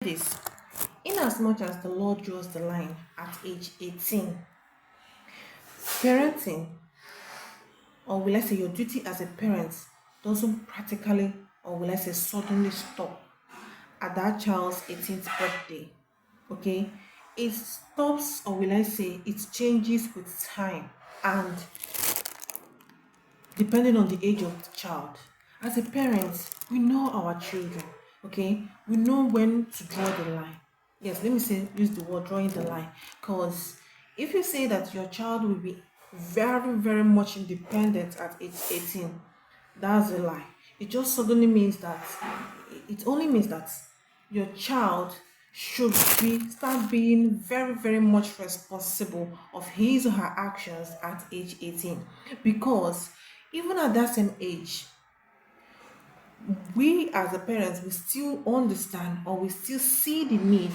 this. In as much as the law draws the line at age 18, parenting, or will I say your duty as a parent, doesn't practically, or will I say suddenly stop at that child's 18th birthday. Okay, it stops, or will I say it changes with time and depending on the age of the child. As a parent, we know our children. Okay, we know when to draw the line. Yes, let me say use the word drawing the line, because if you say that your child will be very much independent at age 18, that's a lie. It just suddenly means that it only means that your child should be start being very much responsible of his or her actions at age 18, because even at that same age, we as a parents, we still understand, or we still see the need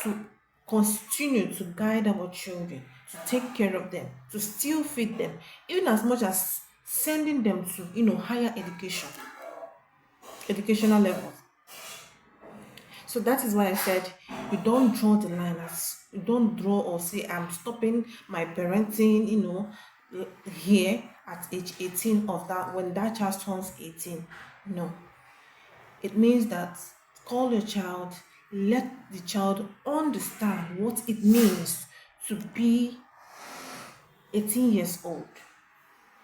to continue to guide our children, to take care of them, to still feed them, even as much as sending them to higher educational levels. So that is why I said you don't draw the line, as you don't draw or say I'm stopping my parenting, here at age 18 of that when that child turns 18. No. It means that call your child, let the child understand what it means to be 18 years old.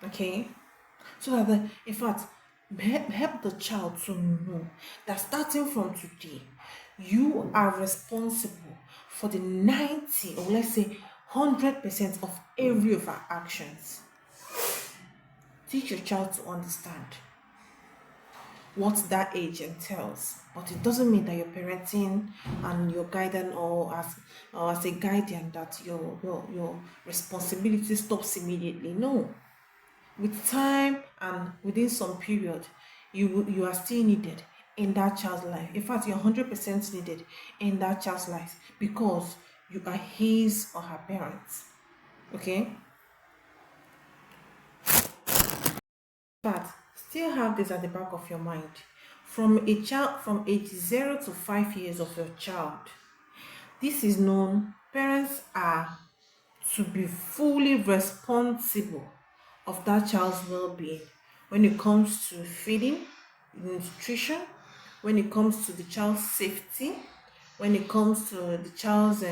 Okay? So that in fact, help the child to know that starting from today, you are responsible for the 90, or let's say 100% of every of our actions. Teach your child to understand what that age entails, but it doesn't mean that you're parenting and you're guiding, or as a guardian, that your responsibility stops immediately. No, with time and within some period, you are still needed in that child's life. In fact, you're 100% needed in that child's life, because you are his or her parents. Okay, but still have this at the back of your mind. From a child, from age 0 to 5 years of your child, this is known, parents are to be fully responsible of that child's well-being when it comes to feeding, nutrition, when it comes to the child's safety, when it comes to the child's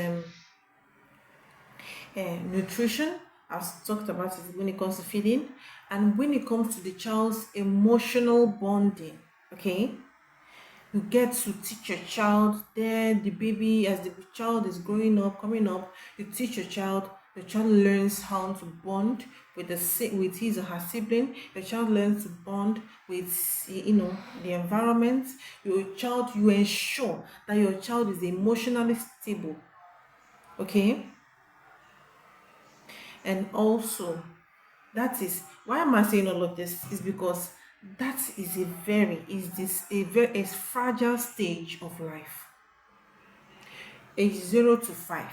nutrition, as talked about it, when it comes to feeding, and when it comes to the child's emotional bonding. Okay, you get to teach your child there, the baby, as the child is growing up, coming up, you teach your child. Your child learns how to bond with with his or her sibling. Your child learns to bond with the environment. You ensure that your child is emotionally stable. Okay, and also, that is why am I saying all of this, is because that is a very fragile stage of life. Age 0 to 5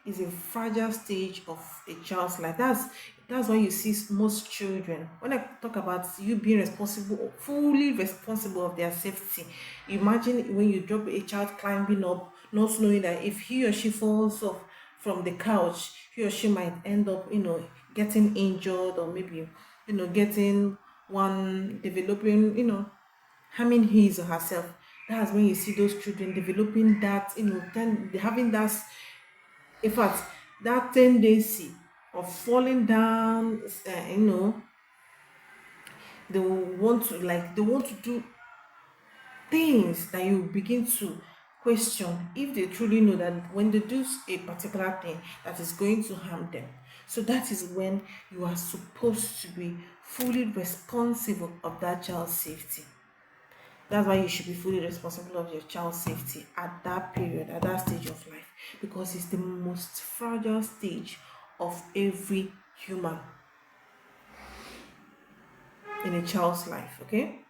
is a fragile stage of a child's life. That's why you see most children, when I talk about you being responsible, fully responsible of their safety. Imagine when you drop a child climbing up, not knowing that if he or she falls off from the couch, he or she might end up getting injured, or maybe getting one, developing, harming his or herself. That's when you see those children developing that, having that, in fact, that tendency of falling down. They want to do things that you begin to question if they truly know that when they do a particular thing, that is going to harm them. So that is when you are supposed to be fully responsible of that child's safety. That's why you should be fully responsible of your child's safety at that period, at that stage of life, because it's the most fragile stage of every human in a child's life. Okay,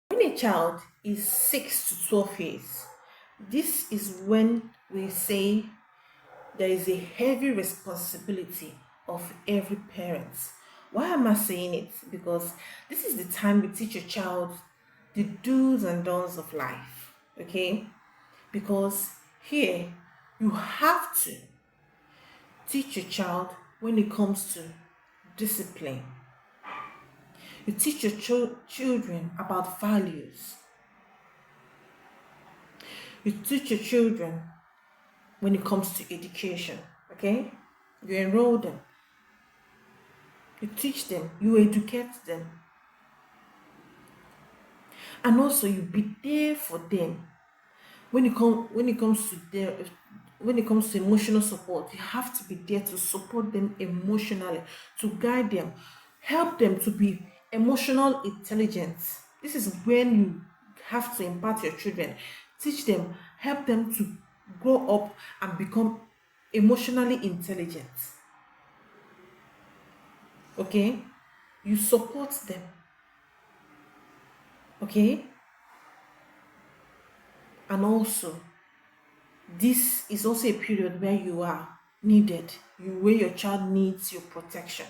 when a child is 6 to 12 years, this is when we say there is a heavy responsibility of every parent. Why am I saying it? Because this is the time we teach a child the do's and don'ts of life. Okay, because here you have to teach your child when it comes to discipline. You teach your children about values. You teach your children when it comes to education. Okay, you enroll them, you teach them, you educate them, and also you be there for them when it comes to emotional support. You have to be there to support them emotionally, to guide them, help them to be emotional intelligent. This is when you have to impart your children, teach them, help them to grow up and become emotionally intelligent. Okay, you support them. Okay, and also this is also a period where you are needed, where your child needs your protection.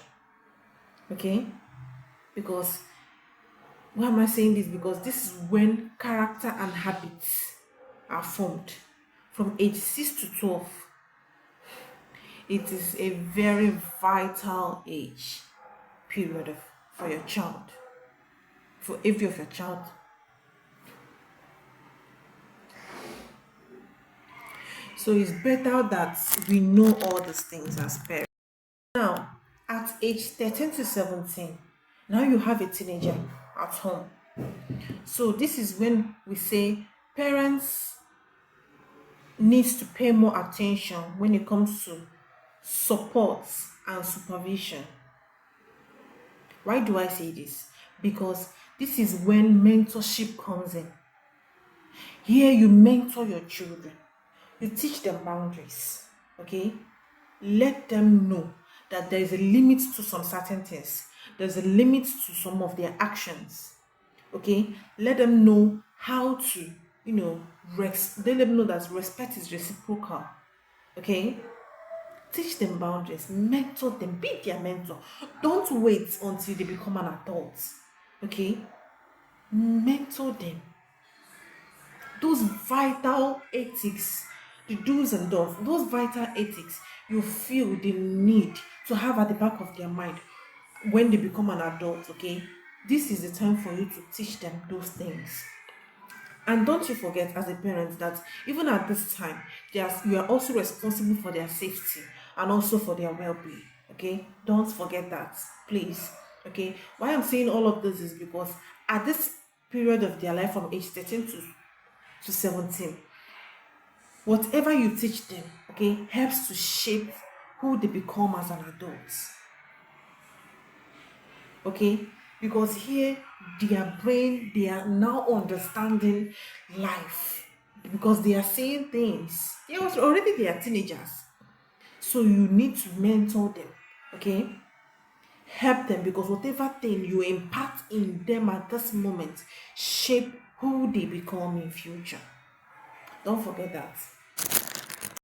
Okay, because why am I saying this? Because this is when character and habits are formed. From age 6 to 12, it is a very vital age period for your child, for every of your child. So it's better that we know all these things as parents. Now, at age 13 to 17, now you have a teenager at home. So this is when we say parents needs to pay more attention when it comes to support and supervision. Why do I say this? Because this is when mentorship comes in. Here you mentor your children. You teach them boundaries. Okay? Let them know that there is a limit to some certain things. There's a limit to some of their actions. Okay? Let them know how to, let them know that respect is reciprocal. Okay? Teach them boundaries, mentor them, be their mentor. Don't wait until they become an adult. Okay? Mentor them. Those vital ethics, the do's and don'ts, those vital ethics you feel they need to have at the back of their mind when they become an adult. Okay? This is the time for you to teach them those things. And don't you forget, as a parent, that even at this time, you are also responsible for their safety and also for their well-being. Okay, don't forget that, please. Okay, why I'm saying all of this is because at this period of their life, from age 13 to 17, whatever you teach them, okay, helps to shape who they become as an adult. Okay, because here their brain, they are now understanding life, because they are saying things, they are teenagers. So you need to mentor them. Okay, help them, because whatever thing you impact in them at this moment shape who they become in future. Don't forget that.